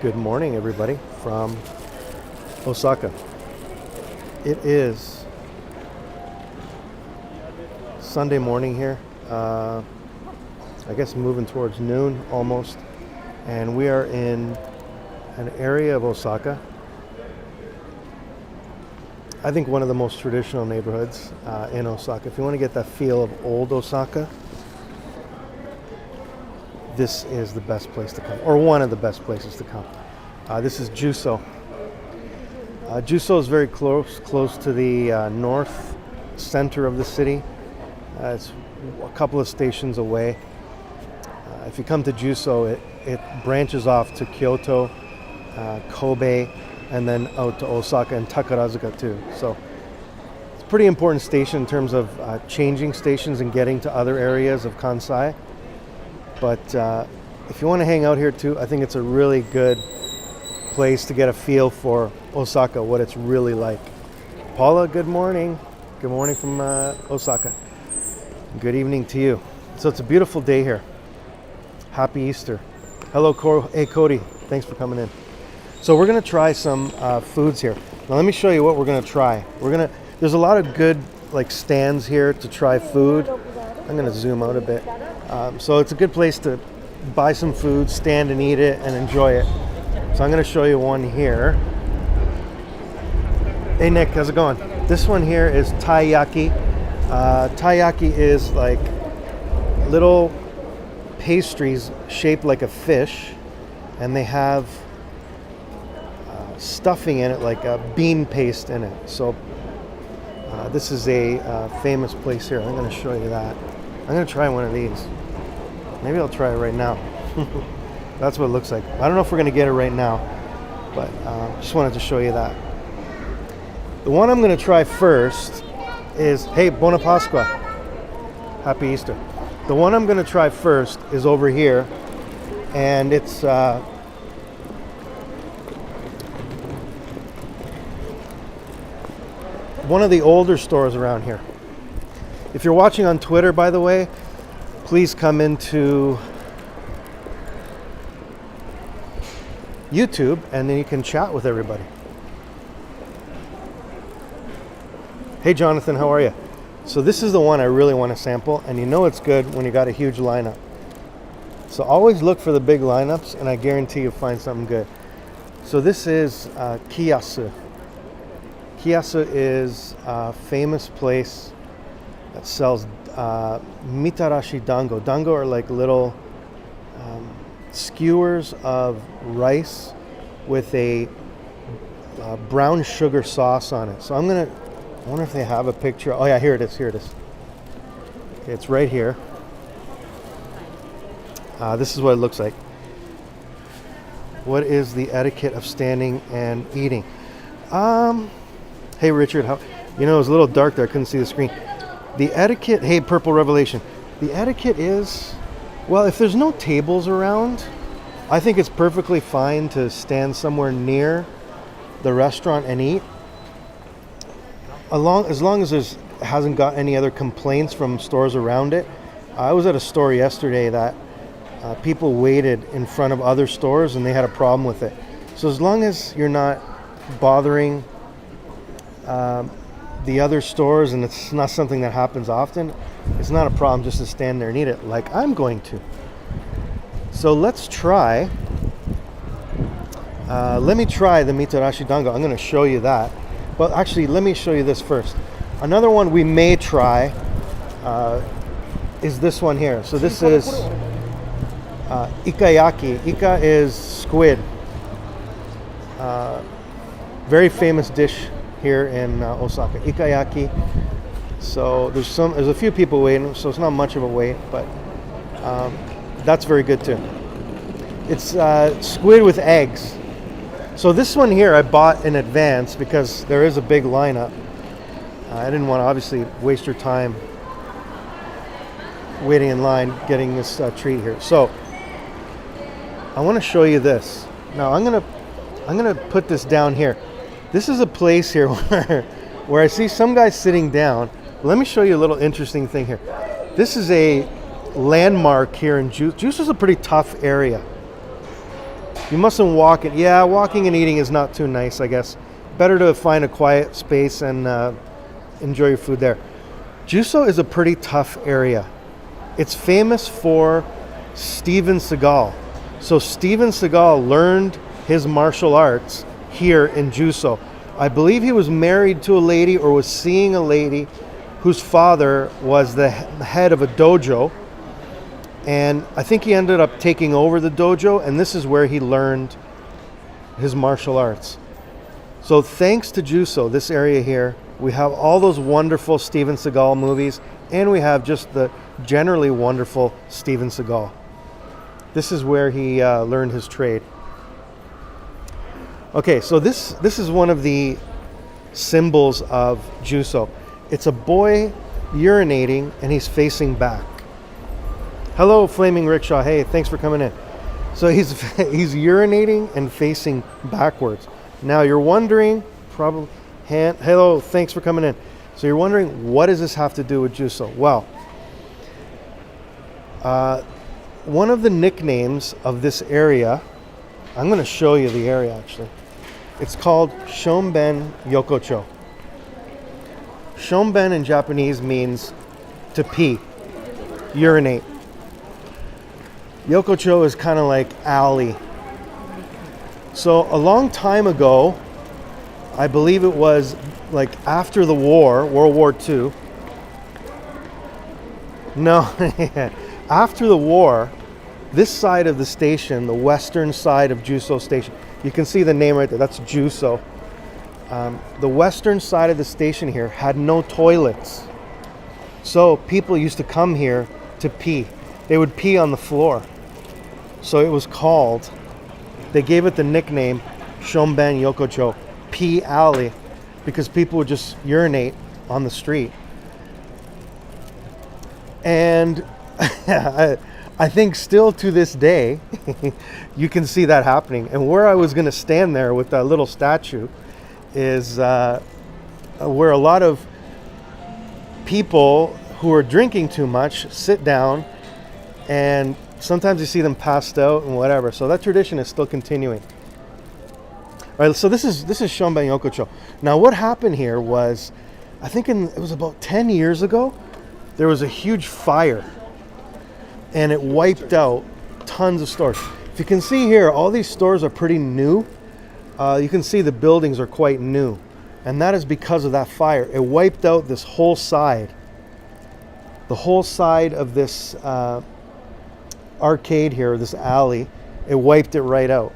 Good morning, everybody, from Osaka. It is Sunday morning here. I guess moving towards noon almost. And we are in an area of Osaka. I think one of the most traditional neighborhoods in Osaka. If you want to get that feel of old Osaka, this is the best place to come, or one of the best places to come. This is Juso. Juso is very close to the north center of the city. It's a couple of stations away. If you come to Juso, it branches off to Kyoto, Kobe, and then out to Osaka and Takarazuka too. So it's a pretty important station in terms of changing stations and getting to other areas of Kansai. But if you want to hang out here too, I think it's a really good place to get a feel for Osaka, what it's really like. Paula, good morning. Good morning from Osaka. Good evening to you. So it's a beautiful day here. Happy Easter. Hello, hey Cody. Thanks for coming in. So we're gonna try some foods here. Now let me show you what we're gonna try. There's a lot of good like stands here to try food. I'm gonna zoom out a bit. So it's a good place to buy some food, stand and eat it, and enjoy it. So I'm going to show you one here. Hey Nick, how's it going? This one here is taiyaki. Taiyaki is like little pastries shaped like a fish, and they have stuffing in it, like a bean paste in it. So this is a famous place here. I'm going to show you that. I'm going to try one of these. Maybe I'll try it right now. That's what it looks like. I don't know if we're going to get it right now, but just wanted to show you that. The one I'm going to try first is, hey, Buona Pasqua. Happy Easter. The one I'm going to try first is over here, and it's one of the older stores around here. If you're watching on Twitter, by the way, please come into YouTube and then you can chat with everybody. Hey Jonathan, how are you? So this is the one I really want to sample, and you know it's good when you got a huge lineup. So always look for the big lineups, and I guarantee you'll find something good. So this is Kiyasu. Kiyasu is a famous place that sells Mitarashi Dango. Dango are like little skewers of rice with a brown sugar sauce on it. So I wonder if they have a picture. Oh yeah, here it is. Okay, it's right here. This is what it looks like. What is the etiquette of standing and eating? Hey Richard, it was a little dark there. I couldn't see the screen. The etiquette, hey Purple Revelation, the etiquette is, well, if there's no tables around, I think it's perfectly fine to stand somewhere near the restaurant and eat. As long as it hasn't got any other complaints from stores around it. I was at a store yesterday that people waited in front of other stores and they had a problem with it. So as long as you're not bothering the other stores, and it's not something that happens often, it's not a problem just to stand there and eat it like I'm going to. So let's try. Let me try the Mitarashi Dango. I'm going to show you that. But actually, let me show you this first. Another one we may try is this one here. So this is ikayaki. Ika is squid. Very famous dish here in Osaka, ikayaki. So there's a few people waiting, so it's not much of a wait, but that's very good too. It's squid with eggs. So this one here I bought in advance because there is a big lineup. I didn't want to obviously waste your time waiting in line getting this treat here. So I want to show you this. Now I'm gonna put this down here. This is a place here where I see some guy sitting down. Let me show you a little interesting thing here. This is a landmark here in Juso. Juso is a pretty tough area. You mustn't walk it. Yeah, walking and eating is not too nice, I guess. Better to find a quiet space and enjoy your food there. Juso is a pretty tough area. It's famous for Steven Seagal. So Steven Seagal learned his martial arts here in Juso. I believe he was married to a lady or was seeing a lady whose father was the head of a dojo. And I think he ended up taking over the dojo, and this is where he learned his martial arts. So thanks to Juso, this area here, we have all those wonderful Steven Seagal movies, and we have just the generally wonderful Steven Seagal. This is where he learned his trade. Okay, so this is one of the symbols of Juso. It's a boy urinating, and he's facing back. Hello, Flaming Rickshaw. Hey, thanks for coming in. So he's urinating and facing backwards. Now you're wondering, probably, hello, thanks for coming in. So you're wondering, what does this have to do with Juso? Well, one of the nicknames of this area, I'm going to show you the area actually. It's called Shomben Yokocho. Shomben in Japanese means to pee, urinate. Yokocho is kind of like alley. So a long time ago, I believe it was like after the war, World War II. No, after the war, this side of the station, the western side of Juso Station, you can see the name right there, that's Juso. The western side of the station here had no toilets. So people used to come here to pee. They would pee on the floor. So it was called, they gave it the nickname Shomben Yokocho, pee alley, because people would just urinate on the street. And I think still to this day, you can see that happening. And where I was going to stand there with that little statue is where a lot of people who are drinking too much sit down, and sometimes you see them passed out and whatever. So that tradition is still continuing. All right, so this is Shomben Yokocho. Now what happened here was, I think it was about 10 years ago, there was a huge fire and it wiped out tons of stores. If you can see here, all these stores are pretty new. You can see the buildings are quite new, and that is because of that fire. It wiped out this whole side. The whole side of this arcade here, this alley, it wiped it right out.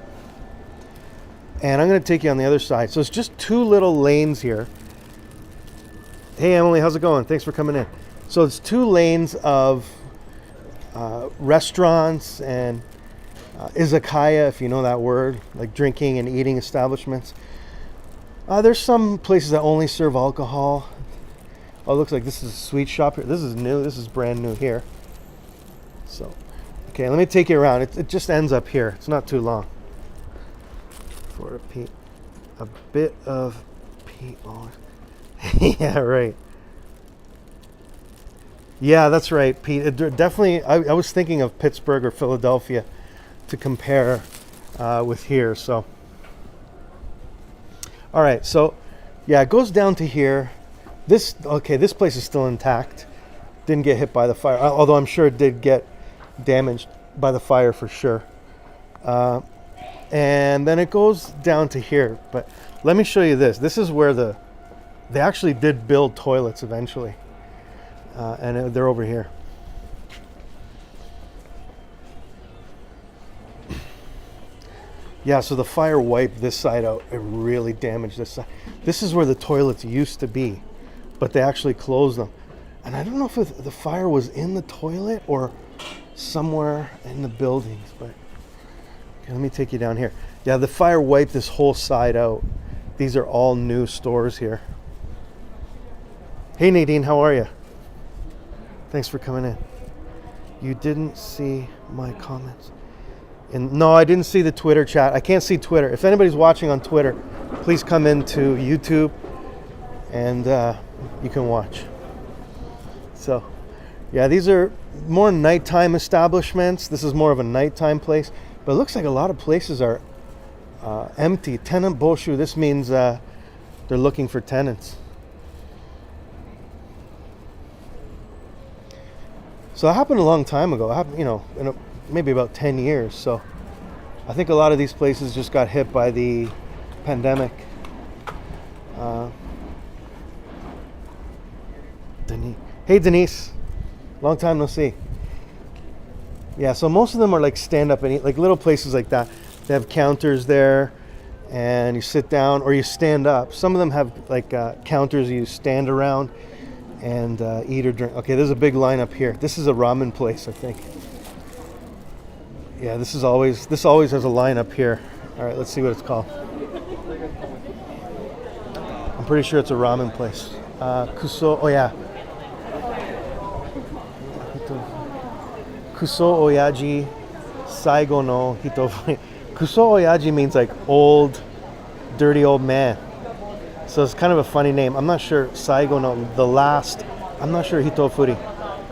And I'm going to take you on the other side. So it's just two little lanes here. Hey Emily, how's it going? Thanks for coming in. So it's two lanes of restaurants and izakaya, if you know that word, like drinking and eating establishments. There's some places that only serve alcohol. Oh, it looks like this is a sweet shop here. This is new. This is brand new here. So, okay, let me take you around. It just ends up here. It's not too long. For a bit of pee. Oh. Yeah, right. Yeah, that's right, Pete. Definitely, I was thinking of Pittsburgh or Philadelphia to compare with here. So, all right. So, yeah, it goes down to here. This place is still intact. Didn't get hit by the fire, although I'm sure it did get damaged by the fire for sure. And then it goes down to here. But let me show you this. This is where they actually did build toilets eventually. And they're over here. Yeah, so the fire wiped this side out. It really damaged this side. This is where the toilets used to be, but they actually closed them. And I don't know if the fire was in the toilet or somewhere in the buildings, but okay, let me take you down here. Yeah, the fire wiped this whole side out. These are all new stores here. Hey Nadine, how are you? Thanks for coming in. You didn't see my comments? No, I didn't see the Twitter chat. I can't see Twitter. If anybody's watching on Twitter, please come into YouTube and you can watch. So, yeah, these are more nighttime establishments. This is more of a nighttime place. But it looks like a lot of places are empty. Tenant boshu. This means they're looking for tenants. So that happened a long time ago. It happened, maybe about 10 years. So I think a lot of these places just got hit by the pandemic. Hey Denise, long time no see. Yeah, so most of them are like stand up and eat, like little places like that. They have counters there, and you sit down or you stand up. Some of them have like counters you stand around and eat or drink. Okay, there's a big lineup here. This is a ramen place, I think. Yeah, this always has a lineup here. All right, let's see what it's called. I'm pretty sure it's a ramen place. Kuso, oh yeah. Kuso oyaji saigo no hitofuri. Kuso oyaji means like old, dirty old man. So it's kind of a funny name. I'm not sure saigo no, the last. I'm not sure hitofuri,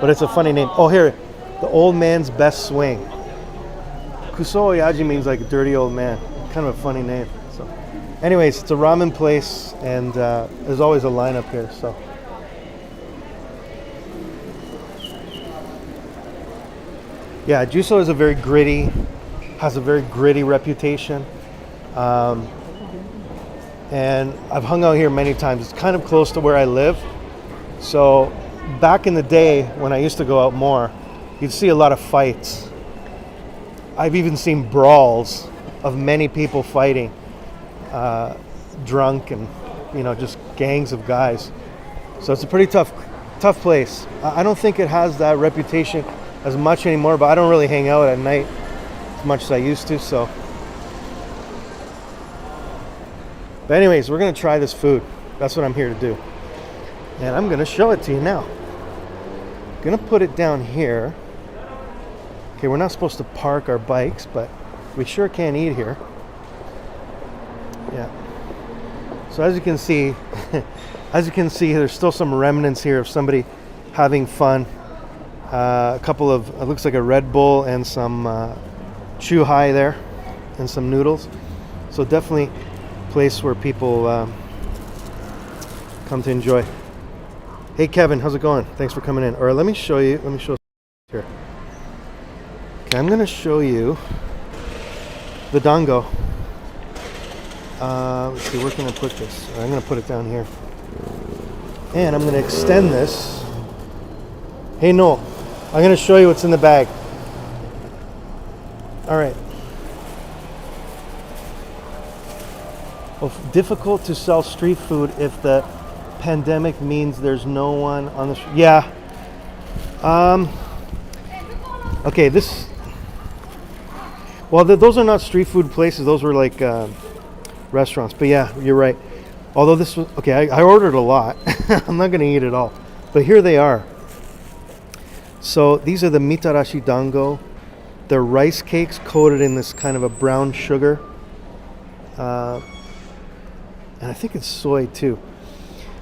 but it's a funny name. Oh, here, the old man's best swing. Kuso oyaji means like dirty old man. Kind of a funny name. So, anyways, it's a ramen place, and there's always a lineup here. So. Yeah, Juso is has a very gritty reputation. And I've hung out here many times. It's kind of close to where I live. So back in the day when I used to go out more, you'd see a lot of fights. I've even seen brawls of many people fighting, drunk and, just gangs of guys. So it's a pretty tough place. I don't think it has that reputation as much anymore, but I don't really hang out at night as much as I used to, so. But anyways, we're gonna try this food. That's what I'm here to do. And I'm gonna show it to you now. I'm gonna put it down here. Okay, we're not supposed to park our bikes, but we sure can eat here. Yeah. So as you can see, there's still some remnants here of somebody having fun. A couple of, it looks like a Red Bull and some Chuhai there, and some noodles. So definitely a place where people come to enjoy. Hey Kevin, how's it going? Thanks for coming in. All right, let me show here. Okay, I'm gonna show you the Dango. Let's see, where can I put this? I'm gonna put it down here. And I'm gonna extend this. Hey Noel, I'm gonna show you what's in the bag. All right. Well, difficult to sell street food if the pandemic means there's no one on the street. Yeah. Okay, those are not street food places. Those were like restaurants. But yeah, you're right. Although this was, okay, I ordered a lot. I'm not going to eat it all. But here they are. So these are the Mitarashi Dango. They're rice cakes coated in this kind of a brown sugar. And I think it's soy too.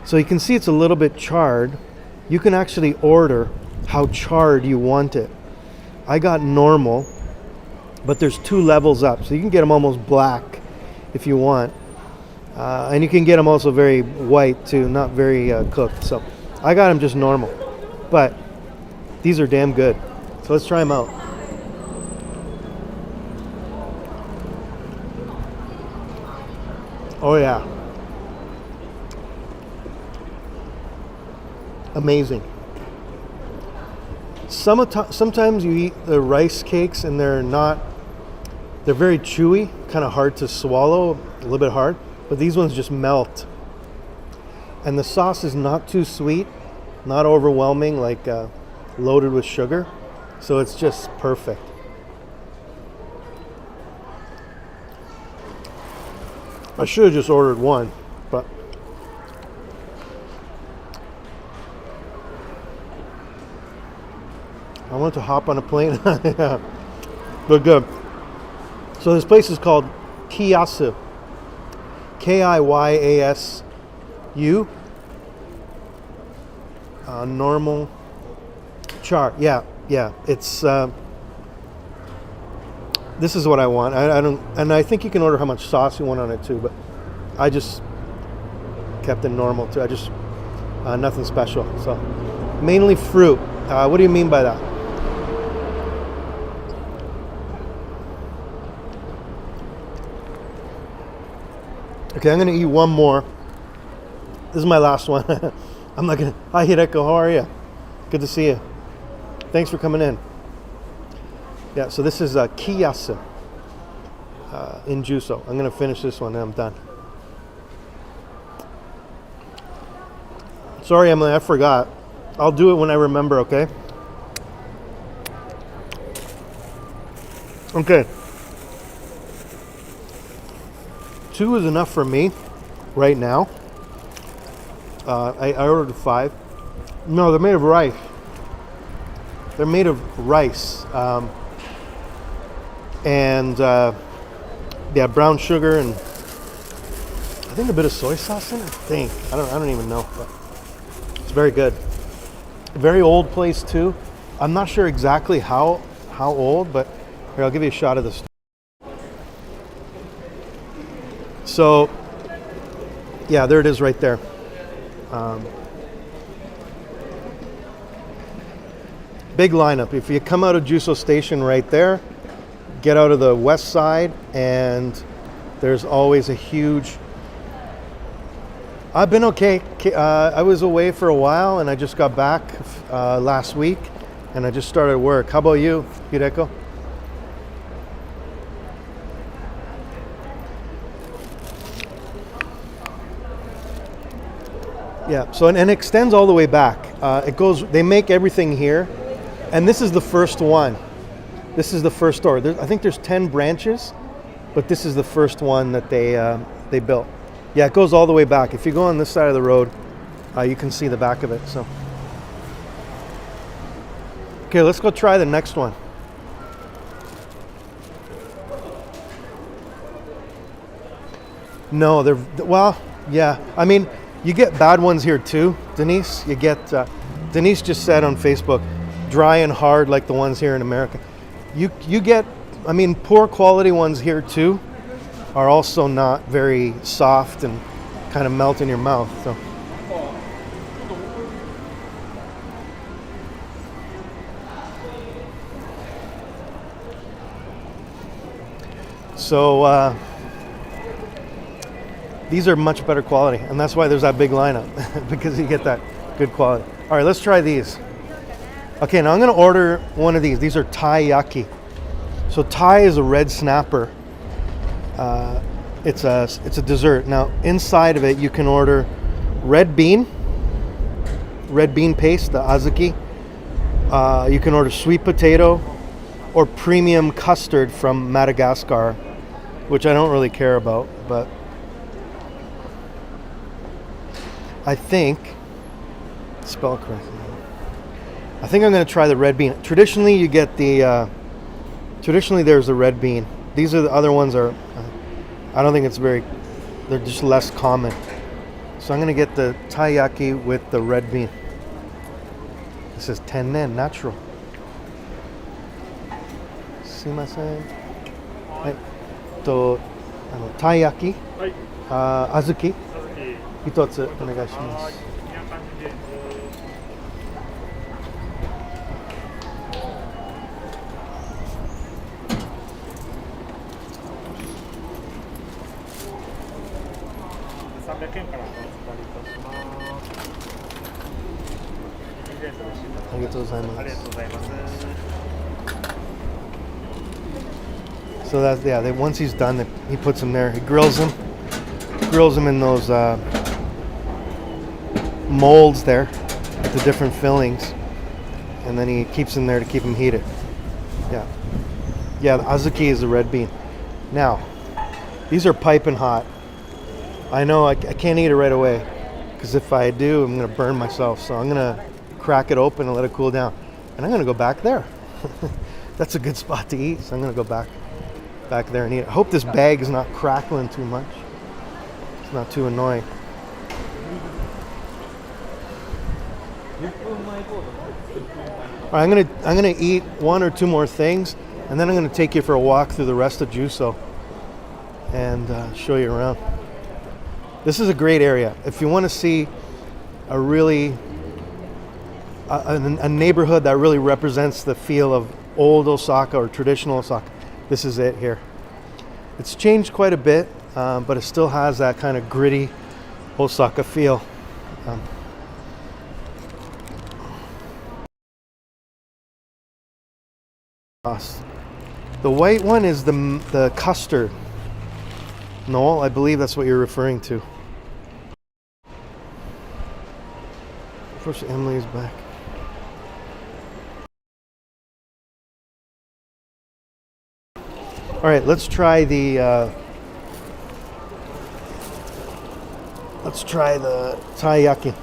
So you can see it's a little bit charred. You can actually order how charred you want it. I got normal, but there's 2 levels up. So you can get them almost black if you want. And you can get them also very white too, not very cooked. So I got them just normal. But these are damn good. So let's try them out. Oh yeah. Amazing. Sometimes you eat the rice cakes and they're very chewy, kind of hard to swallow, a little bit hard, but these ones just melt. And the sauce is not too sweet, not overwhelming, like loaded with sugar, so it's just perfect. I should have just ordered one, but I want to hop on a plane. Yeah. But good. So this place is called Kiyasu. Kiyasu. Normal char. Yeah. It's This is what I want. I don't, and I think you can order how much sauce you want on it too. But I just kept it normal too. I just nothing special. So mainly fruit. What do you mean by that? Okay, I'm gonna eat one more. This is my last one. I'm not gonna. Hi Hideko, how are you? Good to see you. Thanks for coming in. Yeah, so this is Kiyasu in Juso. I'm gonna finish this one and I'm done. Sorry, Emily, I forgot. I'll do it when I remember, okay? Okay. 2 is enough for me right now. I ordered 5. No, they're made of rice. They're made of rice. And yeah, brown sugar and I think a bit of soy sauce in it. I don't even know, but it's very good. Very old place too. I'm not sure exactly how old, but here, I'll give you a shot of this. So yeah, there it is right there. Big lineup. If you come out of Juso Station right there, get out of the west side, and there's always a huge... I've been okay. I was away for a while, and I just got back last week, and I just started work. How about you, Hireko? Yeah, so and it extends all the way back. It goes. They make everything here, and this is the first one. This is the first store. I think there's 10 branches, but this is the first one that they built. Yeah, it goes all the way back. If you go on this side of the road, you can see the back of it. So, okay, let's go try the next one. No, well, yeah. I mean, you get bad ones here too, Denise. You get Denise just said on Facebook, dry and hard like the ones here in America. You get, I mean, poor quality ones here too are also not very soft and kind of melt in your mouth. So these are much better quality, and that's why there's that big lineup because you get that good quality. All right, let's try these. Okay, now I'm going to order one of these. These are Thai yaki. So Thai is a red snapper. It's a dessert. Now inside of it, you can order red bean paste, the azuki. You can order sweet potato or premium custard from Madagascar, which I don't really care about, but I think, spell correctly. I think I'm going to try the red bean. Traditionally, you get traditionally there's the red bean. These are the other ones I don't think it's they're just less common. So I'm going to get the taiyaki with the red bean. This is tennen, natural. Sumimasen. Right. To, taiyaki, azuki, 一つお願いします。300円からお預かりいたします。ありがとうございます。ありがとうございます。So that's once he's done, he puts them there. He grills them in those molds there with the different fillings, and then he keeps them there to keep them heated. Yeah, the azuki is the red bean. Now, these are piping hot. I know I can't eat it right away, because if I do, I'm going to burn myself. So I'm going to crack it open and let it cool down. And I'm going to go back there. That's a good spot to eat, so I'm going to go back there and eat it. I hope this bag is not crackling too much. It's not too annoying. All right, I'm gonna eat one or two more things, And then I'm going to take you for a walk through the rest of Juso and show you around. This is a great area. If you want to see a really a neighborhood that really represents the feel of old Osaka or traditional Osaka, this is it here. It's changed quite a bit, but it still has that kind of gritty Osaka feel. The white one is the custard. Noel, I believe that's what you're referring to. Of course, Emily's back. All right, let's try the taiyaki.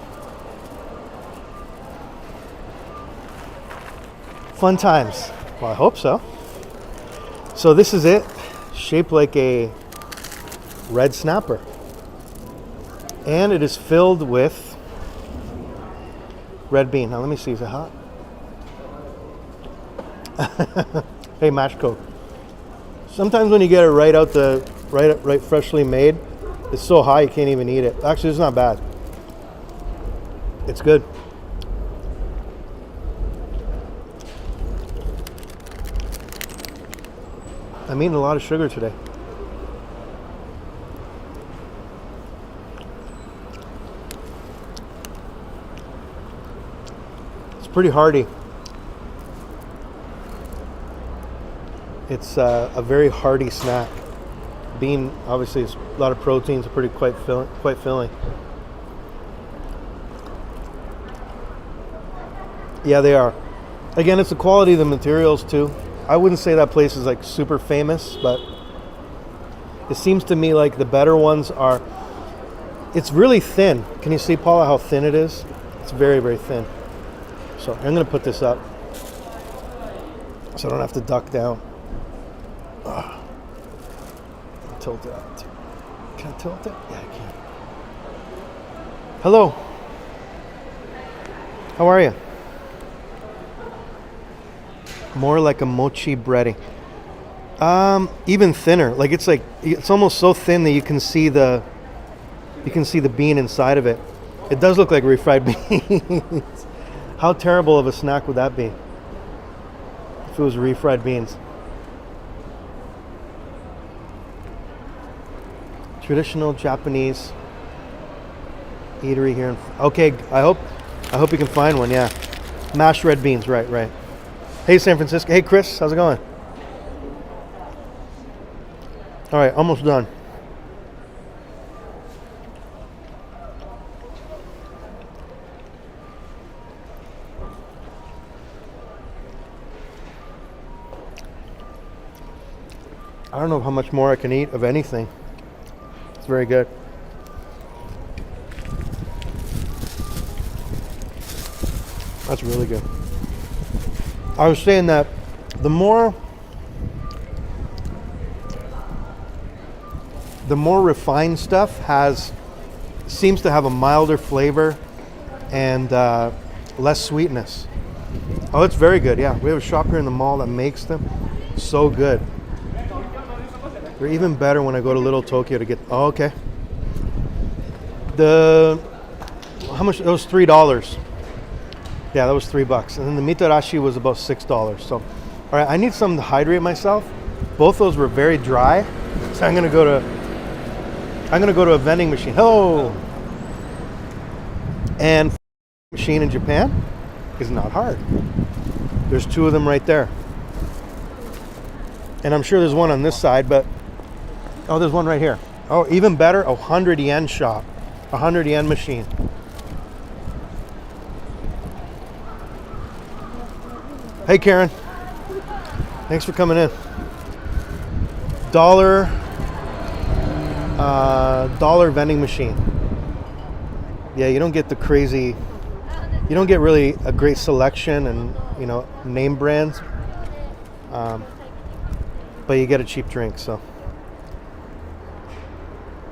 Fun times. Well, I hope so. So this is it, shaped like a red snapper. And it is filled with red bean. Now let me see, is it hot? Hey, mashed Coke. Sometimes when you get it right freshly made, it's so hot you can't even eat it. Actually, it's not bad. It's good. I'm eating a lot of sugar today. It's pretty hearty. It's a very hearty snack. Bean, obviously, is a lot of proteins, quite filling. Yeah, they are. Again, it's the quality of the materials too. I wouldn't say that place is like super famous, but it seems to me like the better ones are. It's really thin. Can you see, Paula, how thin it is? It's very, very thin. So I'm going to put this up so I don't have to duck down. Tilt it up. Can I tilt it? Yeah, I can. Hello. How are you? More like a mochi breading. Even thinner. Like it's almost so thin that you can see the bean inside of it. It does look like refried beans. How terrible of a snack would that be if it was refried beans? Traditional Japanese eatery here. Okay, I hope you can find one. Yeah, mashed red beans. Right. Hey, San Francisco. Hey, Chris. How's it going? All right, almost done. I don't know how much more I can eat of anything. It's very good. That's really good. I was saying that the more refined stuff seems to have a milder flavor and less sweetness. Oh, it's very good. Yeah, we have a shop here in the mall that makes them. So good. They're even better when I go to Little Tokyo to get. Oh, okay. How much? It was $3. Yeah, that was $3, and then the Mitarashi was about $6. So, all right, I need something to hydrate myself. Both those were very dry, so I'm gonna go to a vending machine. Hello. And machine in Japan is not hard. There's two of them right there, and I'm sure there's one on this side, but oh, there's one right here. Oh, even better, a 100 yen shop, a 100 yen machine. Hey, Karen. Thanks for coming in. Dollar vending machine. Yeah, you don't get the crazy. You don't get really a great selection and name brands, but you get a cheap drink. So.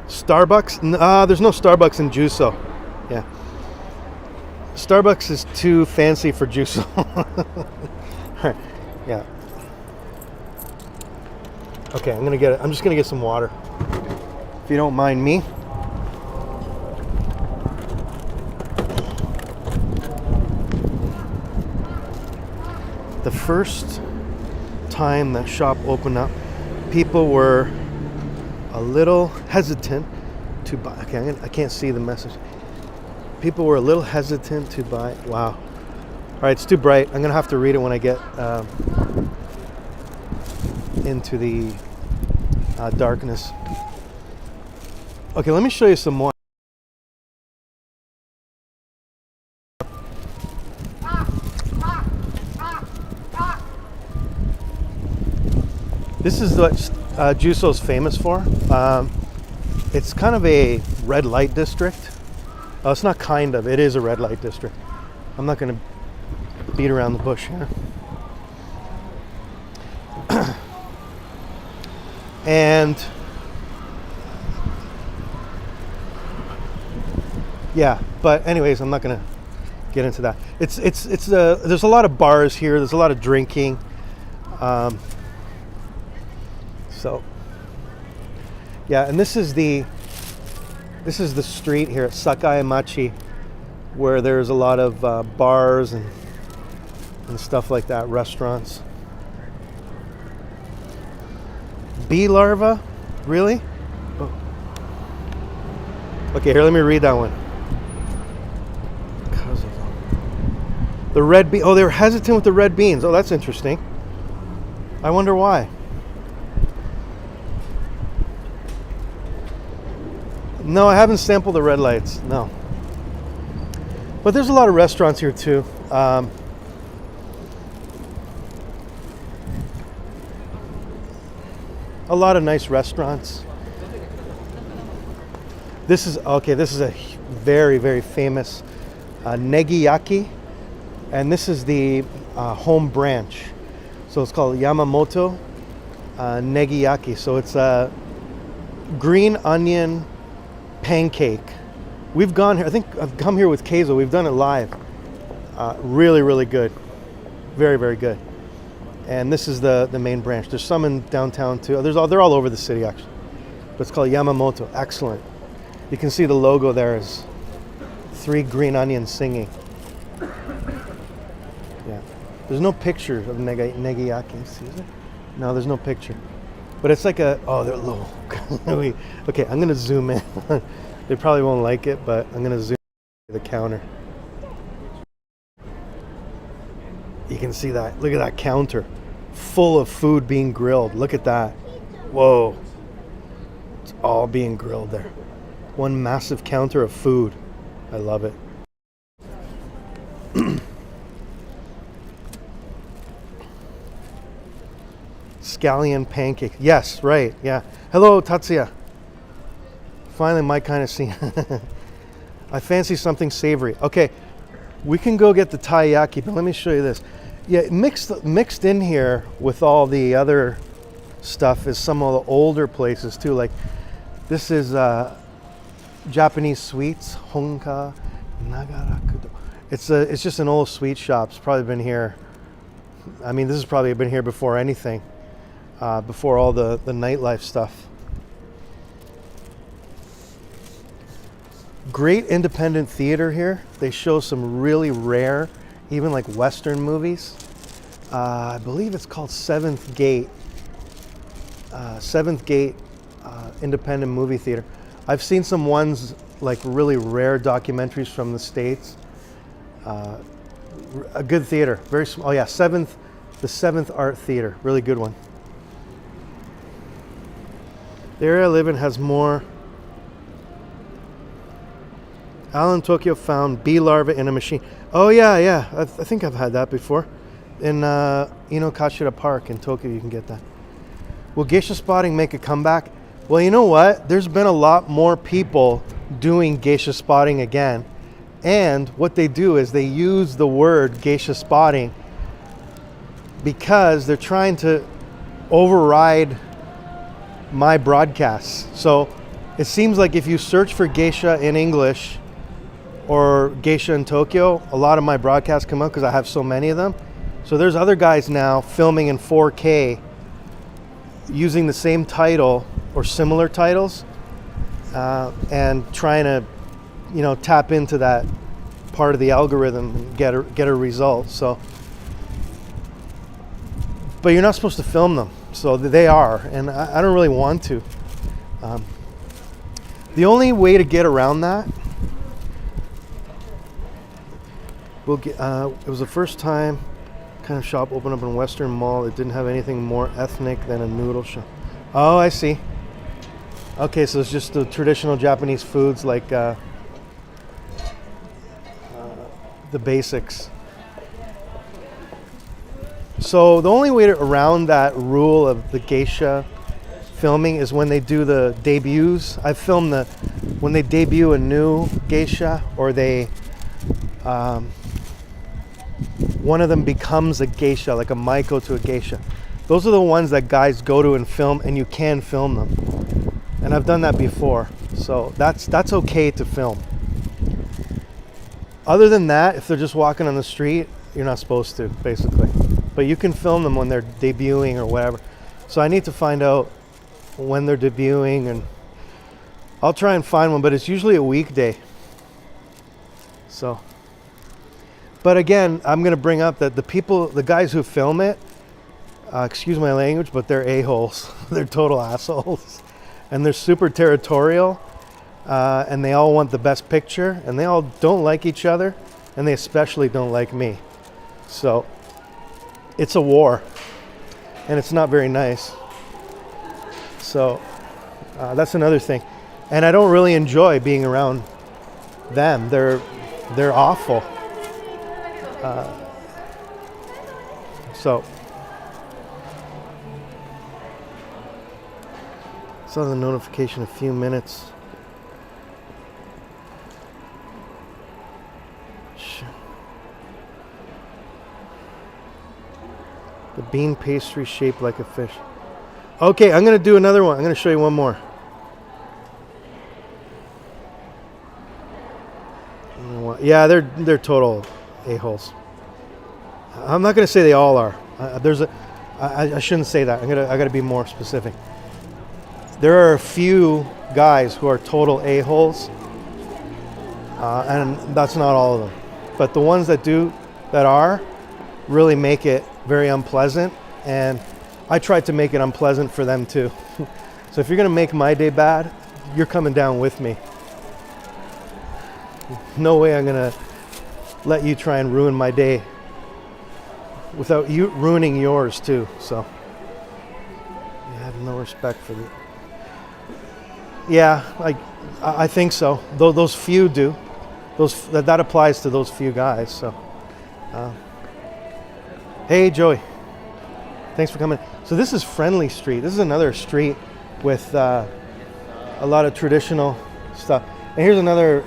Starbucks? There's no Starbucks in Juso. Yeah. Starbucks is too fancy for Juso. Yeah. Okay, I'm just gonna get some water. If you don't mind me. The first time that shop opened up, people were a little hesitant to buy. Okay, I can't see the message. People were a little hesitant to buy. Wow. All right, it's too bright. I'm gonna have to read it when I get into the darkness. Okay, let me show you some more. This is what Juso's famous for. It's kind of a red light district. Oh, it's not kind of. It is a red light district. I'm not going to beat around the bush here. And yeah, but anyways, I'm not going to get into that. There's a lot of bars here. There's a lot of drinking. So yeah, and this is the street here at Sakai Machi, where there's a lot of bars and stuff like that, restaurants. Bee larva? Really? Oh. Okay, here, let me read that one. The red bean. Oh, they were hesitant with the red beans. Oh, that's interesting. I wonder why. No, I haven't sampled the red lights. No. But there's a lot of restaurants here too. A lot of nice restaurants. This is a very, very famous negiyaki, and this is the home branch. So it's called Yamamoto negiyaki. So it's a green onion pancake. We've gone here. I think I've come here with Keizo. We've done it live. Really, really good. Very, very good. And this is the main branch. There's some in downtown too. They're all over the city actually. But it's called Yamamoto. Excellent. You can see the logo there is 3 green onions singing. Yeah. There's no picture of negiyaki. See, is it? No, there's no picture. But it's like they're low. Okay, I'm gonna zoom in. They probably won't like it, but I'm gonna zoom in the counter. You can see that. Look at that counter, full of food being grilled. Look at that. Whoa. It's all being grilled there. One massive counter of food. I love it. Scallion pancake. Yes, right. Yeah. Hello, Tatsuya. Finally, my kind of scene. I fancy something savory. Okay, we can go get the taiyaki, but let me show you this. Yeah, mixed in here with all the other stuff is some of the older places too. Like this is Japanese sweets, Honka Nagarakudo. It's just an old sweet shop. It's probably been here. I mean, this has probably been here before anything. Before all the nightlife stuff. Great independent theater here. They show some really rare, even like Western movies. I believe it's called Seventh Gate. Seventh Gate Independent Movie Theater. I've seen some ones like really rare documentaries from the States. A good theater, very small. Oh yeah, the Seventh Art Theater, really good one. The area I live in has more. Alan Tokyo found bee larvae in a machine. Oh yeah. I think I've had that before. In Inokashira Park in Tokyo, you can get that. Will geisha spotting make a comeback? Well, you know what? There's been a lot more people doing geisha spotting again. And what they do is they use the word geisha spotting because they're trying to override my broadcasts. So it seems like if you search for geisha in English or geisha in Tokyo, a lot of my broadcasts come up because I have so many of them. So there's other guys now filming in 4K using the same title or similar titles, and trying to, tap into that part of the algorithm and get a result. So, but you're not supposed to film them, so they are, and I don't really want to. The only way to get around that, it was the first time kind of shop opened up in Western Mall. It didn't have anything more ethnic than a noodle shop. Oh, I see. Okay, so it's just the traditional Japanese foods, like the basics. So the only way around that rule of the geisha filming is when they do the debuts. I filmed when they debut a new geisha, or they one of them becomes a geisha, like a maiko to a geisha. Those are the ones that guys go to and film, and you can film them. And I've done that before, so that's okay to film. Other than that, if they're just walking on the street, you're not supposed to, basically. But you can film them when they're debuting or whatever. So I need to find out when they're debuting, and I'll try and find one, but it's usually a weekday. So, but again, I'm going to bring up that the guys who film it, excuse my language, but they're a-holes. They're total assholes. And they're super territorial, and they all want the best picture, and they all don't like each other, and they especially don't like me. So it's a war, and it's not very nice. So that's another thing. And I don't really enjoy being around them. They're awful. So saw the notification a few minutes. The bean pastry shaped like a fish. Okay, I'm going to do another one. I'm going to show you one more. Yeah, they're total a-holes. I'm not going to say they all are. I shouldn't say that. I got to be more specific. There are a few guys who are total a-holes, and that's not all of them. But the ones that are, really make it very unpleasant, and I tried to make it unpleasant for them too. So if you're gonna make my day bad, you're coming down with me. No way I'm gonna let you try and ruin my day without you ruining yours too. So you have no respect for the. Yeah, I think so. Those few do. That applies to those few guys. So, hey Joey, thanks for coming. So this is Friendly Street. This is another street with a lot of traditional stuff. And here's another,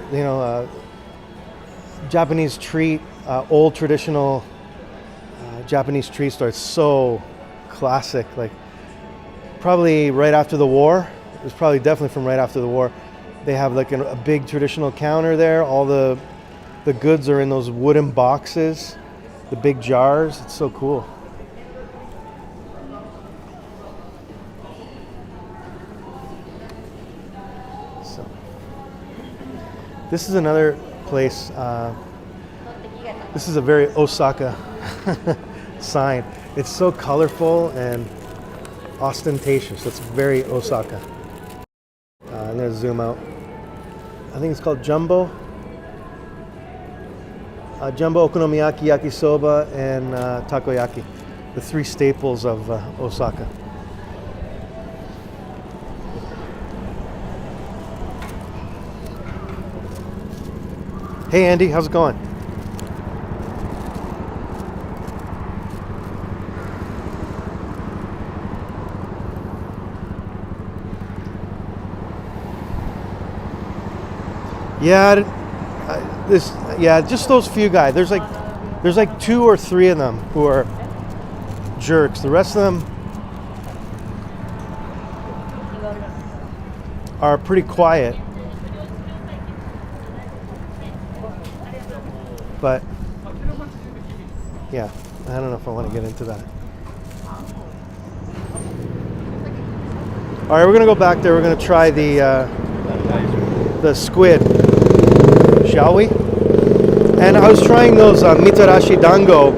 Japanese treat, old traditional Japanese treat store. It's so classic. Like probably right after the war. It was probably definitely from right after the war. They have like a big traditional counter there. All the goods are in those wooden boxes, the big jars. It's so cool. So this is another place. This is a very Osaka sign. It's so colorful and ostentatious. It's very Osaka. I'm going to zoom out. I think it's called Jumbo. Jumbo, okonomiyaki, yakisoba, and takoyaki. The three staples of Osaka. Hey Andy, how's it going? Yeah, just those few guys. There's like 2 or 3 of them who are jerks. The rest of them are pretty quiet. But yeah, I don't know if I want to get into that. All right, we're gonna go back there. We're gonna try the squid, shall we? And I was trying those Mitarashi Dango,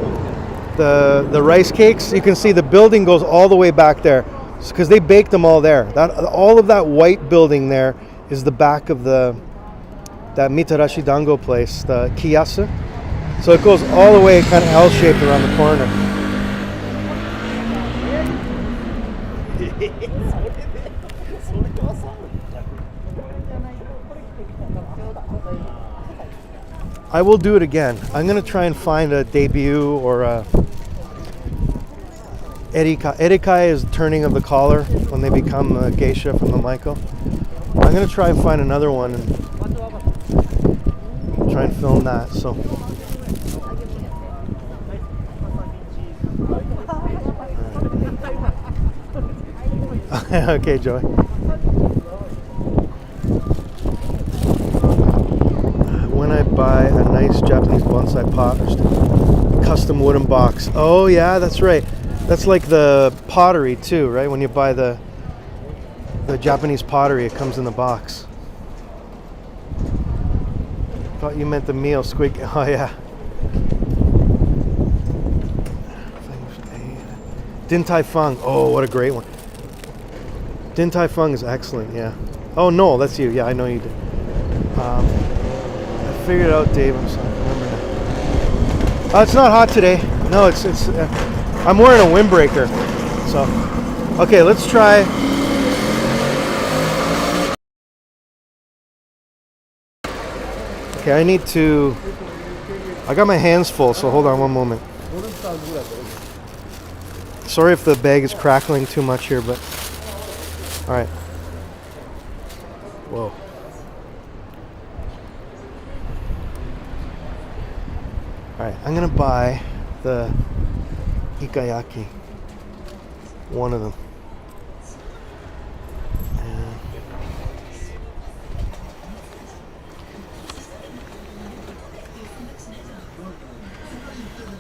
the rice cakes. You can see the building goes all the way back there because they baked them all there. All of that white building there is the back of that Mitarashi Dango place, the Kiyasu. So it goes all the way kind of L-shaped around the corner. I will do it again. I'm going to try and find a debut or a Erika. Erika is turning of the collar when they become a geisha from the Maiko. I'm going to try and find another one and try and film that. So. Okay, Joey. When I buy a nice Japanese bonsai pot or custom wooden box. Oh yeah, that's right. That's like the pottery too, right? When you buy the Japanese pottery, it comes in the box. Thought you meant the meal, squid. Oh yeah. Din Tai Fung. Oh, what a great one. Din Tai Fung is excellent, yeah. Oh, no, that's you. Yeah, I know you did. I figured it out, Dave. I'm sorry. I remember now. It's not hot today. No, it's. I'm wearing a windbreaker. So, okay, let's try. Okay, I got my hands full, so hold on one moment. Sorry if the bag is crackling too much here, but all right. Whoa. All right, I'm gonna buy the ikayaki, one of them. And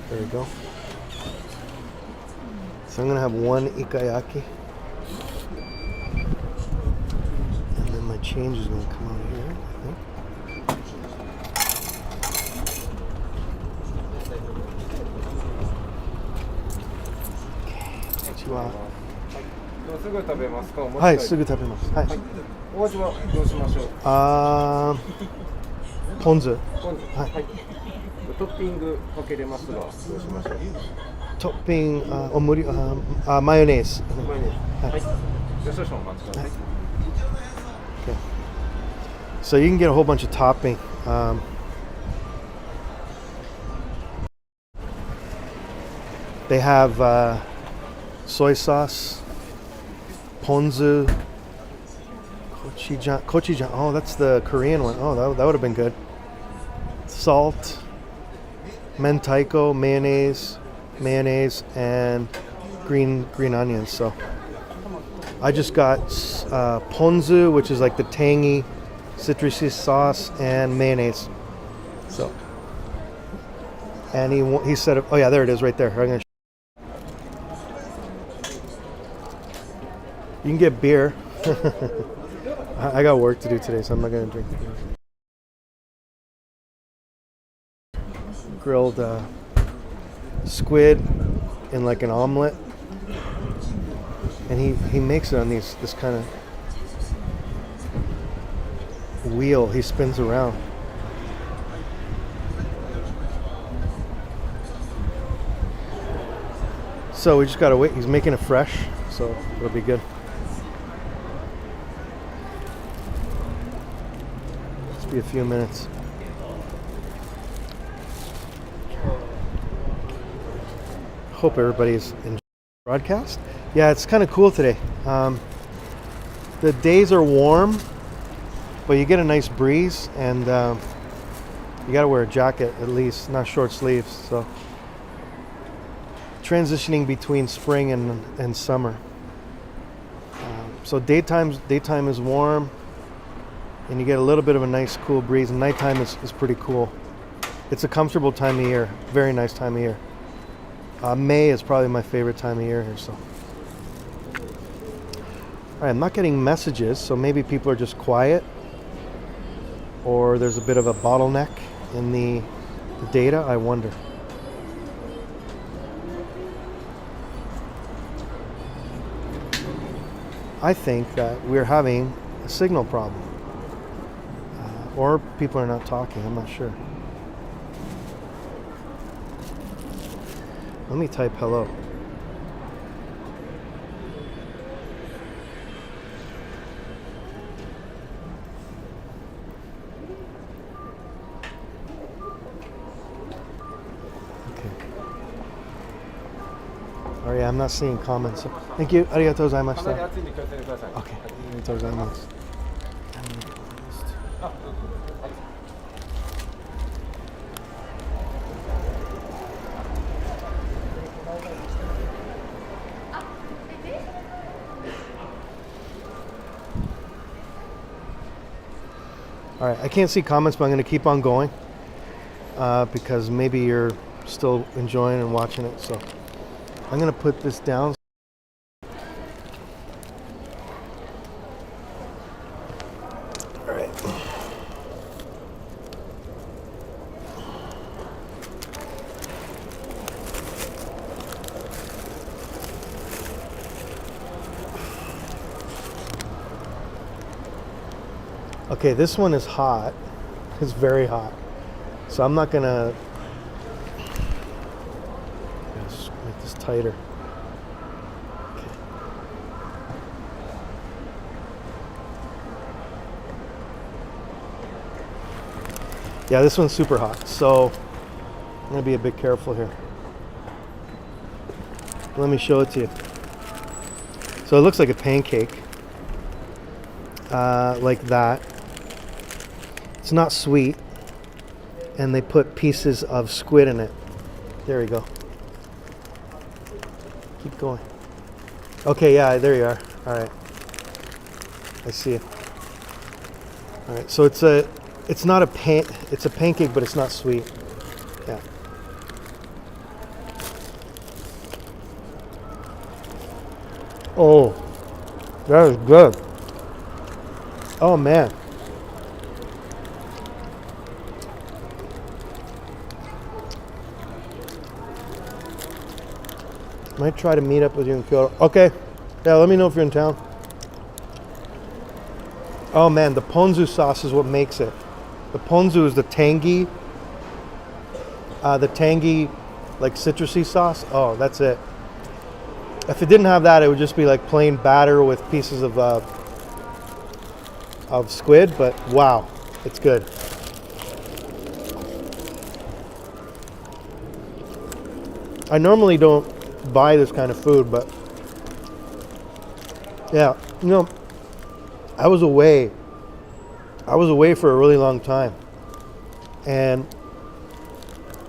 there you go. So I'm gonna have one ikayaki, and then my change is gonna come out here, I think. Okay, what you want? すぐ食べますか？はい、すぐ食べます。はい。お味はどうしましょう？ポン酢。はい。トッピングかけれますが、どうしましょう？トッピング、マヨネーズ。マヨネーズ。はい。少々お待ちください。Okay. So you can get a whole bunch of topping. They have soy sauce, ponzu, gochujang. Oh, that's the Korean one. Oh, that would have been good. Salt, mentaiko, mayonnaise, and green onions. So I just got ponzu, which is like the tangy, citrusy sauce, and mayonnaise. So, and he said, oh yeah, there it is, right there. I'm gonna. You can get beer. I got work to do today, so I'm not gonna drink the beer. Grilled squid in like an omelet, and he makes it on this kind of wheel. He spins around. So we just gotta wait. He's making it fresh, so it'll be good. Just be a few minutes. Hope everybody's enjoying the broadcast. Yeah, it's kind of cool today. The days are warm, but you get a nice breeze, and you got to wear a jacket at least, not short sleeves. So transitioning between spring and summer. So daytime is warm, and you get a little bit of a nice cool breeze, and nighttime is pretty cool. It's a comfortable time of year, very nice time of year. May is probably my favorite time of year here. So All right, I'm not getting messages, so maybe people are just quiet, or there's a bit of a bottleneck in the data. I wonder. I think that we're having a signal problem, or people are not talking. I'm not sure. Let me type hello. Okay. Oh yeah, I'm not seeing comments. Thank you. ありがとうございました。かなり暑いんで気をつけてください。 Okay. ありがとうございます。あ、どうぞ。はい。 All right, I can't see comments, but I'm going to keep on going because maybe you're still enjoying and watching it. So I'm going to put this down. All right. Okay, this one is hot. It's very hot. So I'm not gonna just make this tighter. Okay. Yeah, this one's super hot. So I'm gonna be a bit careful here. Let me show it to you. So it looks like a pancake, like that. It's not sweet, and they put pieces of squid in it. There we go. Keep going. Okay, yeah, there you are. All right, I see it. All right, so it's not a it's a pancake, but it's not sweet. Yeah. Oh, that is good. Oh man. Might try to meet up with you in Kyoto. Okay. Yeah, let me know if you're in town. Oh man, the ponzu sauce is what makes it. The ponzu is the tangy like citrusy sauce. Oh, that's it. If it didn't have that, it would just be like plain batter with pieces of squid, but wow, it's good. I normally don't buy this kind of food, but yeah, you know, I was away for a really long time, and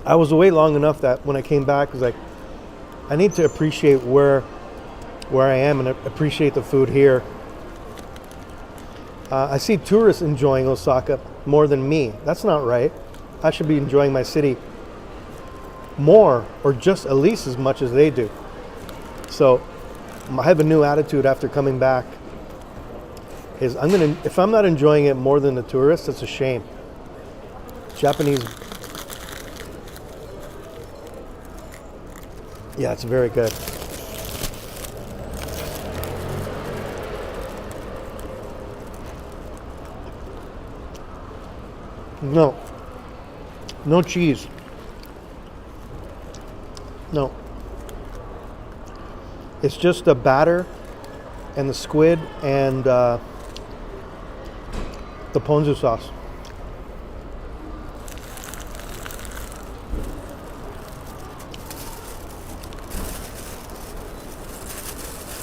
I was away long enough that when I came back, I was like, I need to appreciate where I am and appreciate the food here. I see tourists enjoying Osaka more than me. That's not right. I should be enjoying my city more, or just at least as much as they do. So I have a new attitude after coming back. Is if I'm not enjoying it more than the tourists, it's a shame. Japanese. Yeah, it's very good. No cheese. No. It's just the batter and the squid and the ponzu sauce.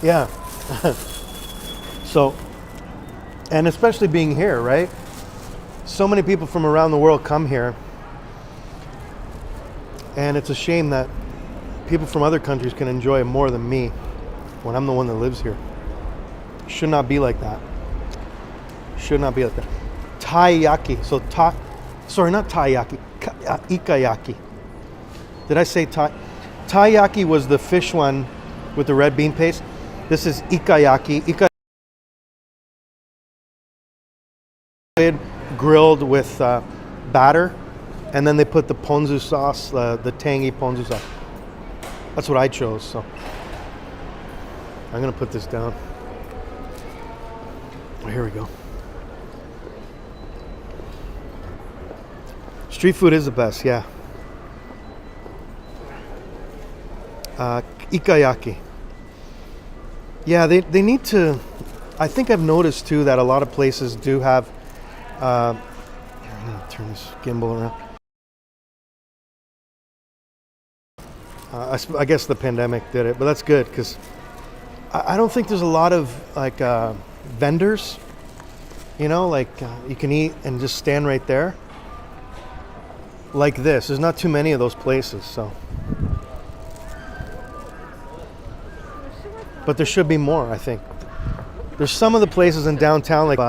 Yeah. So, and especially being here, right? So many people from around the world come here, and it's a shame that people from other countries can enjoy it more than me when I'm the one that lives here. Should not be like that. Should not be like that. Taiyaki. So sorry, not taiyaki. Ikayaki. Did I say taiyaki was the fish one with the red bean paste? This is ikayaki. grilled with batter, and then they put the ponzu sauce, the tangy ponzu sauce. That's what I chose, so I'm gonna put this down. Oh, here we go. Street food is the best, yeah. Ikayaki. Yeah, they need to. I think I've noticed too that a lot of places do have. Here, I'm gonna turn this gimbal around. I guess the pandemic did it, but that's good because I don't think there's a lot of like vendors. You know, like you can eat and just stand right there. Like this, there's not too many of those places, so. But there should be more, I think. There's some of the places in downtown, like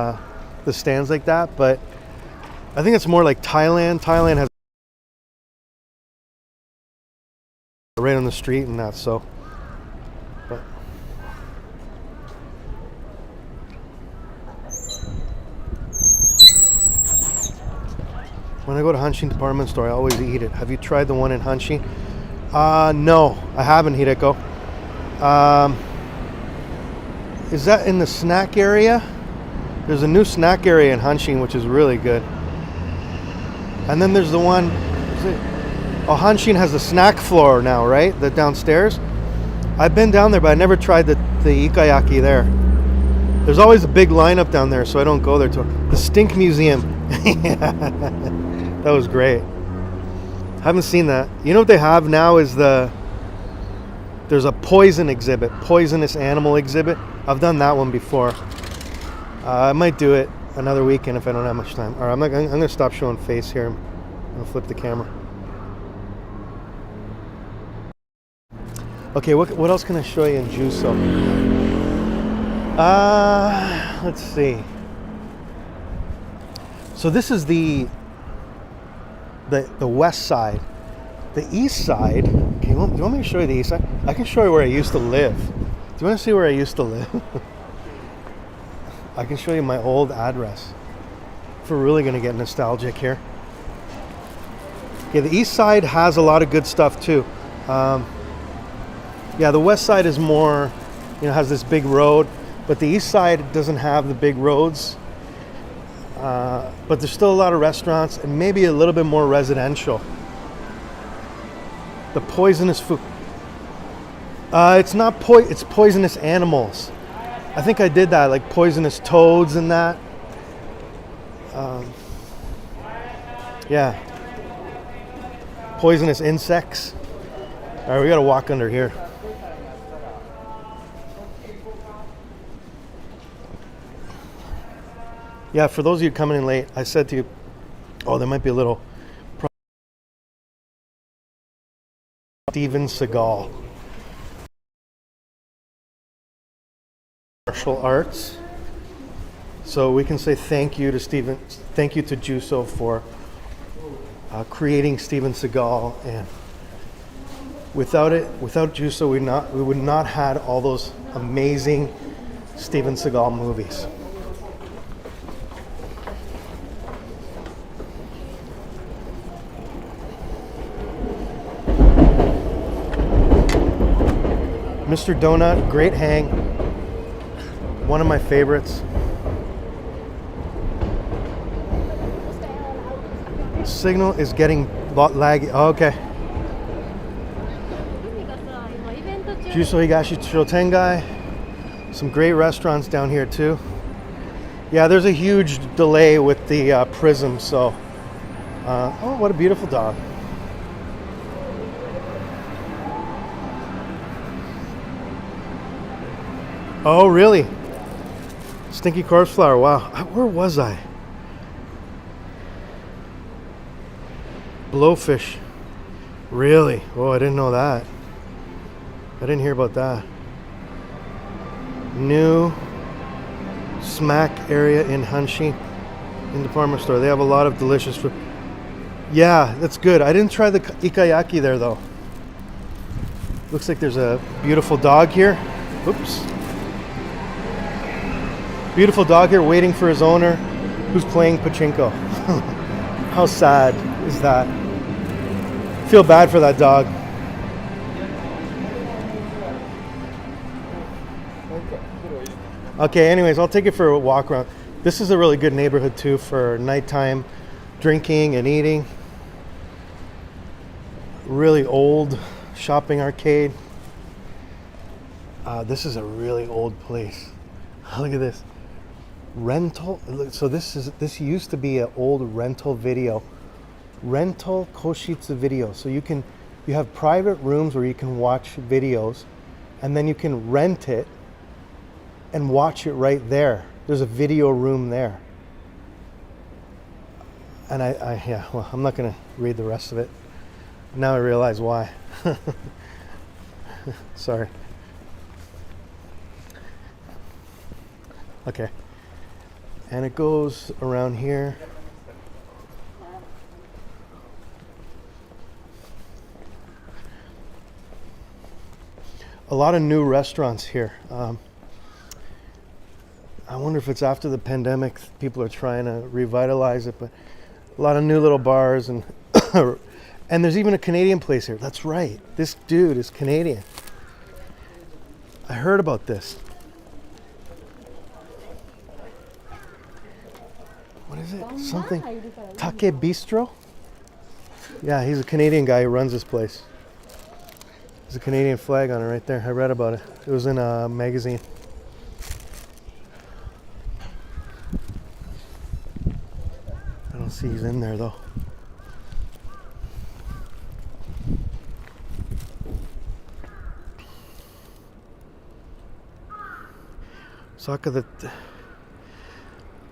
the stands like that, but I think it's more like Thailand. Thailand has right on the street and that, so. But. When I go to Hanshin department store, I always eat it. Have you tried the one in Hanshin? No, I haven't, Hideko. Is that in the snack area? There's a new snack area in Hanshin, which is really good. And then there's the one, oh, Hanshin has the snack floor now, right? The downstairs. I've been down there, but I never tried the ikayaki there. There's always a big lineup down there, so I don't go there. The Stink Museum. That was great. Haven't seen that. You know what they have now is there's a poison exhibit, poisonous animal exhibit. I've done that one before. I might do it another weekend if I don't have much time. All right, I'm gonna stop showing face here. I'm gonna flip the camera. Okay, what else can I show you in Juso? Let's see. So this is the west side. The east side. Okay, do you want me to show you the east side? I can show you where I used to live. Do you want to see where I used to live? I can show you my old address. If we're really going to get nostalgic here. Yeah, the east side has a lot of good stuff too. Yeah, the west side is more, has this big road, but the east side doesn't have the big roads. But there's still a lot of restaurants and maybe a little bit more residential. The poisonous food. It's not it's poisonous animals. I think I did that, like poisonous toads and that. Yeah. Poisonous insects. All right, we gotta walk under here. Yeah, for those of you coming in late, I said to you, oh, there might be a little Steven Seagal. Martial arts. So we can say thank you to Juso for creating Steven Seagal, and without Juso, we would not had all those amazing Steven Seagal movies. Mr. Donut, great hang. One of my favorites. Signal is getting laggy. Oh, okay. Juso Higashi Shotengai. Some great restaurants down here too. Yeah, there's a huge delay with the prism, so. Oh, what a beautiful dog. Oh, really? Stinky corpse flower. Wow. Where was I? Blowfish. Really? Oh, I didn't know that. I didn't hear about that. New smack area in Hanshin in the department store. They have a lot of delicious food. Yeah, that's good. I didn't try the ikayaki there though. Looks like there's a beautiful dog here. Oops. Beautiful dog here waiting for his owner. who's playing pachinko. How sad is that? Feel bad for that dog. Okay, anyways, I'll take it for a walk around. This is a really good neighborhood too for nighttime drinking and eating. Really old shopping arcade. This is a really old place. Look at this. Rental. So this used to be an old rental video. Rental Koshitsu video. So you have private rooms where you can watch videos, and then you can rent it and watch it right there. There's a video room there. And well, I'm not gonna read the rest of it. Now I realize why. Sorry. Okay. And it goes around here. A lot of new restaurants here. I wonder if it's after the pandemic, people are trying to revitalize it, but a lot of new little bars and and there's even a Canadian place here. That's right. This dude is Canadian. I heard about this. What is it? Something Take Bistro? Yeah, he's a Canadian guy who runs this place. There's a Canadian flag on it right there. I read about it. It was in a magazine. I don't see he's in there though. Osaka, the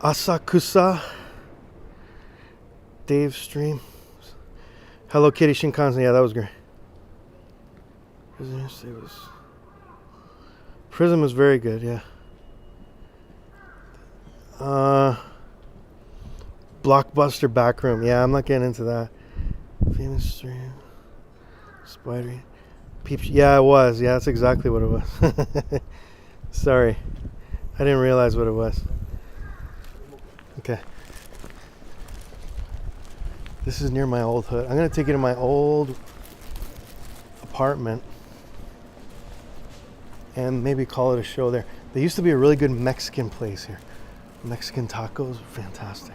Asakusa Dave Stream. Hello Kitty Shinkansen. Yeah, that was great. Prism was very good, yeah. Blockbuster Backroom. Yeah, I'm not getting into that. Famous Stream. Spider. Peeps. Yeah, it was. Yeah, that's exactly what it was. Sorry. I didn't realize what it was. Okay. This is near my old hood. I'm going to take you to my old apartment and maybe call it a show there. There used to be a really good Mexican place here. Mexican tacos, fantastic.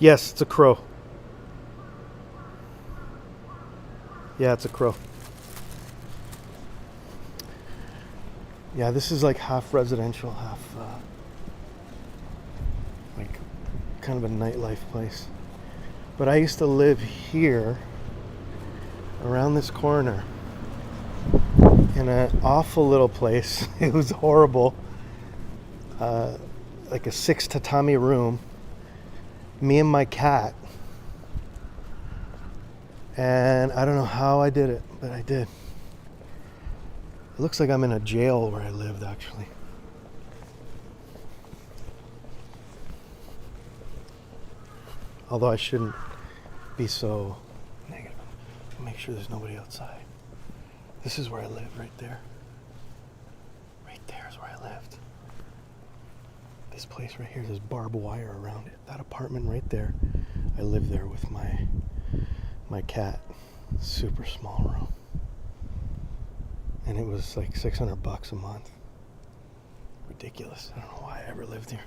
Yes, it's a crow. Yeah, it's a crow. Yeah, this is like half residential, half like kind of a nightlife place. But I used to live here, around this corner, in an awful little place. It was horrible. Like a 6 tatami room. Me and my cat. And I don't know how I did it, but I did. It looks like I'm in a jail where I lived, actually. Although I shouldn't be so negative. Make sure there's nobody outside. This is where I live, right there. Right there is where I lived. This place right here, there's barbed wire around it. That apartment right there, I lived there with my cat. Super small room. And it was like $600 a month. Ridiculous. I don't know why I ever lived here.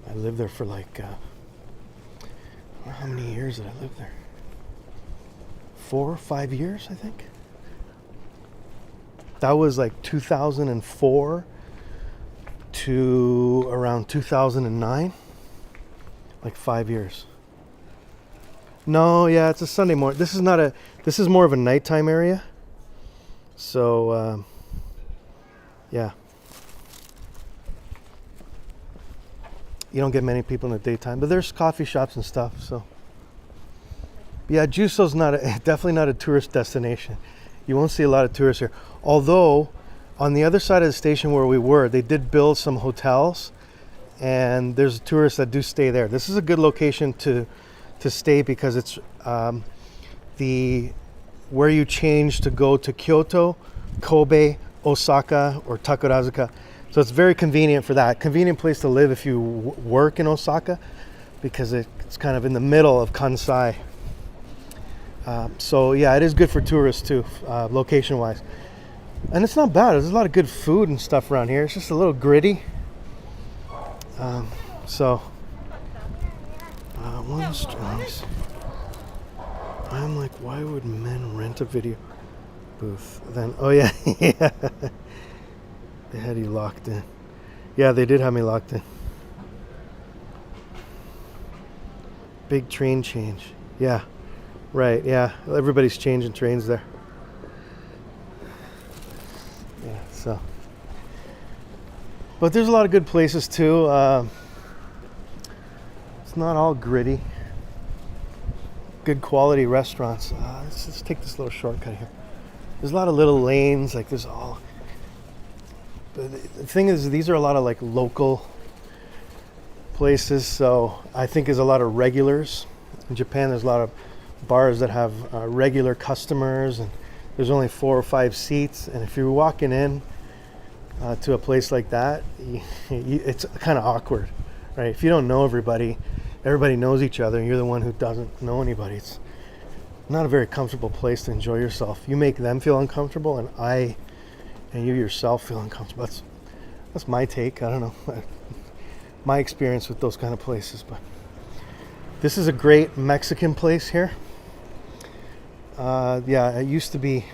I lived there for like, I don't know how many years did I live there? 4 or 5 years, I think. That was like 2004 to around 2009. Like 5 years. No, yeah, it's a Sunday morning. This is more of a nighttime area. So, yeah. You don't get many people in the daytime, but there's coffee shops and stuff, so. Yeah, Juso's definitely not a tourist destination. You won't see a lot of tourists here. Although, on the other side of the station where we were, they did build some hotels, and there's tourists that do stay there. This is a good location to stay because it's the where you change to go to Kyoto, Kobe, Osaka, or Takarazuka. So it's very convenient for that. Convenient place to live if you work in Osaka, because it's kind of in the middle of Kansai. So yeah, it is good for tourists too, location-wise. And it's not bad. There's a lot of good food and stuff around here. It's just a little gritty. One Strings. I'm like, why would men rent a video booth? Then, oh yeah, yeah. They had you locked in. Yeah, they did have me locked in. Big train change. Yeah, right, yeah. Everybody's changing trains there. Yeah, so. But there's a lot of good places too. It's not all gritty. Good quality restaurants. Let's take this little shortcut here. There's a lot of little lanes, like there's all. But the thing is, these are a lot of like local places, so I think there's a lot of regulars. In Japan, there's a lot of bars that have regular customers, and there's only 4 or 5 seats. And if you're walking in to a place like that, it's kind of awkward, right? If you don't know everybody knows each other, and you're the one who doesn't know anybody. It's not a very comfortable place to enjoy yourself. You make them feel uncomfortable, and you yourself feel uncomfortable. That's my take. I don't know. My experience with those kind of places. But this is a great Mexican place here. Yeah, it used to be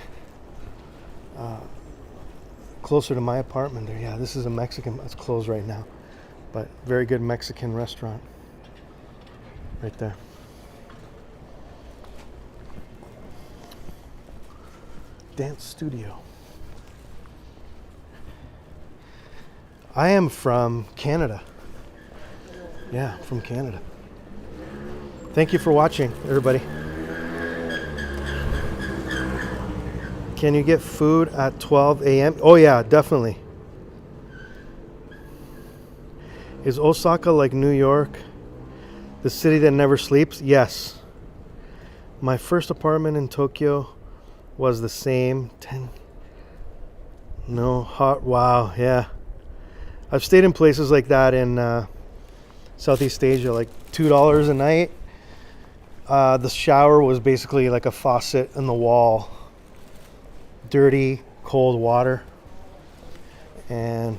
closer to my apartment there. Yeah, this is a Mexican. It's closed right now, but very good Mexican restaurant right there. Dance studio. I am from Canada. Yeah, from Canada. Thank you for watching, everybody. Can you get food at 12 a.m.? Oh yeah, definitely. Is Osaka like New York, the city that never sleeps? Yes. My first apartment in Tokyo was the same. 10. No hot. Wow. Yeah. I've stayed in places like that in Southeast Asia, like $2 a night. The shower was basically like a faucet in the wall. Dirty, cold water. And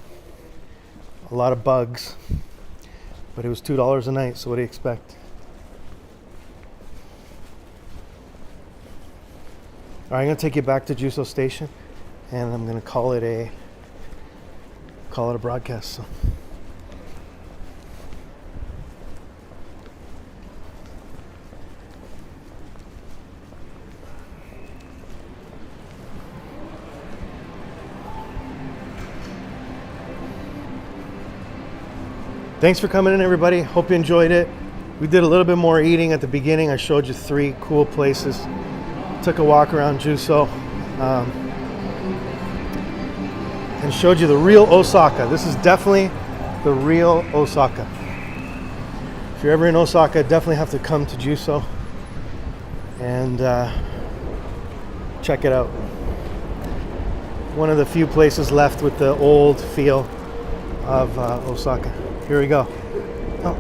a lot of bugs. But it was $2 a night, so what do you expect? All right, I'm going to take you back to Juso Station, and I'm going to call it a broadcast. So. Thanks for coming in, everybody. Hope you enjoyed it. We did a little bit more eating at the beginning. I showed you 3 cool places. Took a walk around Juso. And showed you the real Osaka. This is definitely the real Osaka. If you're ever in Osaka, definitely have to come to Juso and check it out. One of the few places left with the old feel of Osaka. Here we go. Oh,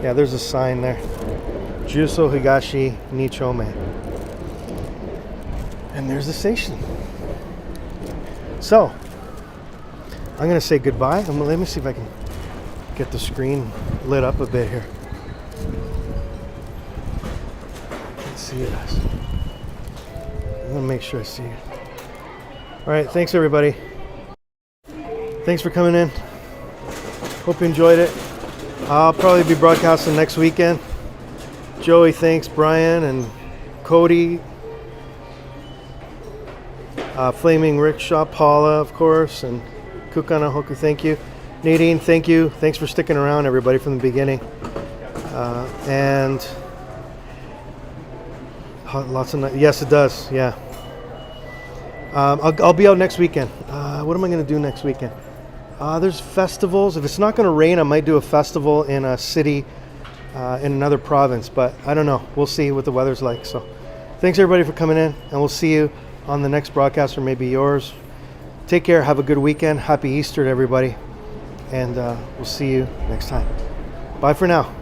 yeah, there's a sign there. Juso Higashi Nichome. And there's the station. So, I'm going to say goodbye. Let me see if I can get the screen lit up a bit here. Let's see it. I'm going to make sure I see it. All right, thanks everybody. Thanks for coming in. Hope you enjoyed it. I'll probably be broadcasting next weekend. Joey, thanks. Brian and Cody. Flaming Rickshaw, Paula, of course, and Kukana Hoku, thank you. Nadine, thank you. Thanks for sticking around, everybody, from the beginning. And lots of yes, it does. Yeah. I'll be out next weekend. What am I going to do next weekend? There's festivals. If it's not going to rain, I might do a festival in a city in another province, but I don't know. We'll see what the weather's like. So thanks everybody for coming in, and we'll see you on the next broadcast or maybe yours. Take care. Have a good weekend. Happy Easter to everybody, and we'll see you next time. Bye for now.